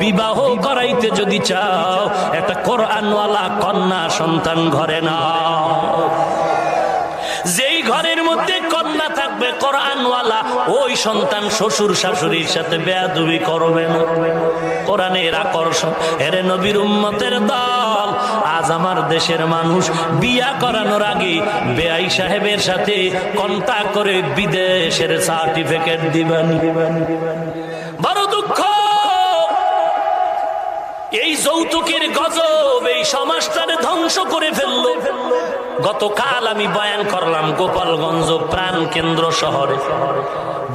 বিবাহ করাইতে যদি চাও একটা কোরআনওয়ালা কন্যা সন্তান ঘরে নাও। যেই ঘরের মধ্যে কন্যা থাকবে কোরআনওয়ালা, ওই সন্তান শ্বশুর শাশুড়ির সাথে বেয়াদবি করবে না। কোরআনের আকর্ষণ। এরে নবীর উম্মতের দল, আজ আমার দেশের মানুষ বিয়া করানোর আগে বেয়াই সাহেবের সাথে কন্টাক্ট করে বিদেশের সার্টিফিকেট দিবেন। বড় দুঃখ, এই যৌতুকের গজব এই সমাজটারে ধ্বংস করে ফেললো। গতকাল আমি বয়ান করলাম গোপালগঞ্জ প্রাণ কেন্দ্র শহরে,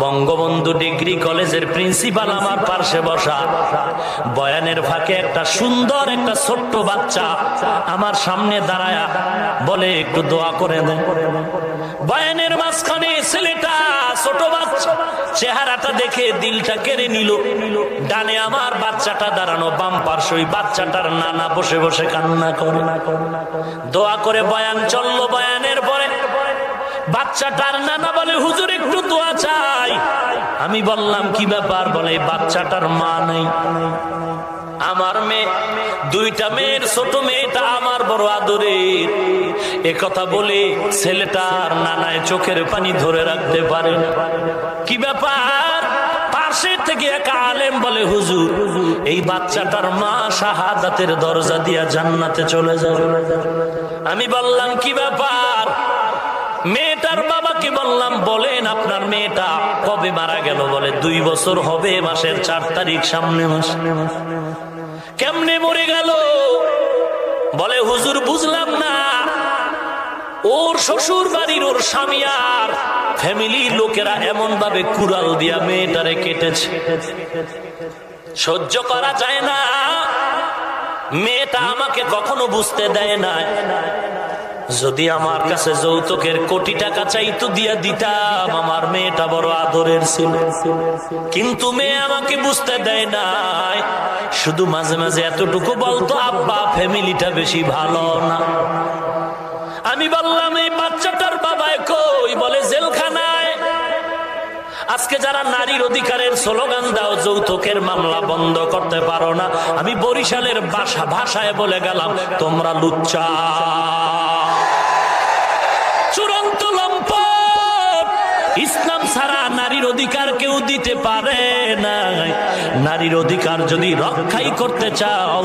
বঙ্গবন্ধু ডিগ্রি কলেজের প্রিন্সিপাল আমার পাশে বসা। বয়ানের ফাঁকে একটা সুন্দর একটা ছোট্ট বাচ্চা আমার সামনে দাঁড়ায়া বলে একটু দোয়া করে দেন। বয়ানের মাঝখানে ছেলেটা ছোট বাচ্চা, চেহারাটা দেখে দিলটা কেড়ে নিল। ডানে আমার বাচ্চাটা দাঁড়ানো, বাম পার্শ্বে ওই বাচ্চাটার নানা বসে বসে কান্না করে। দোয়া করে বয়ান চললো। বয়ানের পরে বাচ্চাটার নানা বলে হুজুর একটু দোয়া চাই। আমি বললাম কি ব্যাপার? বলে বাচ্চাটার মা নেই। আমার মেয়ে, দুইটা মেয়ের ছোট মেয়েটা আমার বড় আদরের। একথা বলে ছেলেটার নানায় চোখের পানি ধরে রাখতে পারে না। কি ব্যাপার? পাশে থেকে এক আলেম বলে হুজুর এই বাচ্চাটার মা শাহাদাতের দরজা দিয়া জান্নাতে চলে যাবে। আমি বললাম কি ব্যাপার? মেয়েটার বাবাকে বললাম বলেন আপনার মেয়েটা কবে মারা গেল? বলে 2 বছর হবে, মাসের 4 তারিখ, সামনে মাস। কেমনে মরে গেল? বলে হুজুর বুঝলাম না, ওর শ্বশুর বাড়ির ওর স্বামী আর ফ্যামিলির লোকেরা এমন ভাবে কুড়াল দিয়া মেয়েটারে কেটেছে, সহ্য করা যায় না। মেয়েটা আমাকে কখনো বুঝতে দেয় না। যদি আমার কাছে যৌতুকের কোটি টাকা চাইতো দিয়া দিতাম, আমার মেয়েটা বড় আদরের ছিল। কিন্তু মেয়ে আমাকে বুঝতে দেয় নাই, শুধু মাঝে মাঝে এতটুকু বলতো আব্বা ফ্যামিলিটা বেশি ভালো না। আমি বললাম এই বাচ্চাটার বাবা কই? বলে জেলখানায়। আজকে যারা নারীর অধিকারের স্লোগান দাও, যৌতুকের মামলা বন্ধ করতে পারো না, আমি বরিশালের ভাষায় বলে গেলাম তোমরা লুচ্চা, চূড়ান্ত লম্পট। ইসলাম ছাড়া নারীর অধিকার কেউ দিতে পারে না। নারীর অধিকার যদি রক্ষাই করতে চাও,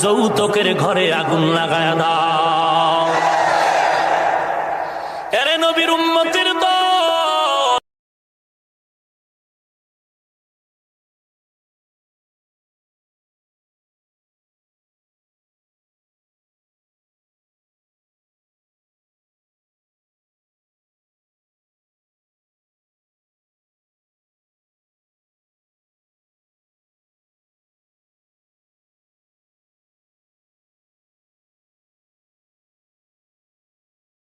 যৌতুকের ঘরে আগুন লাগায়া দাও। এরে নবীর উম্মতের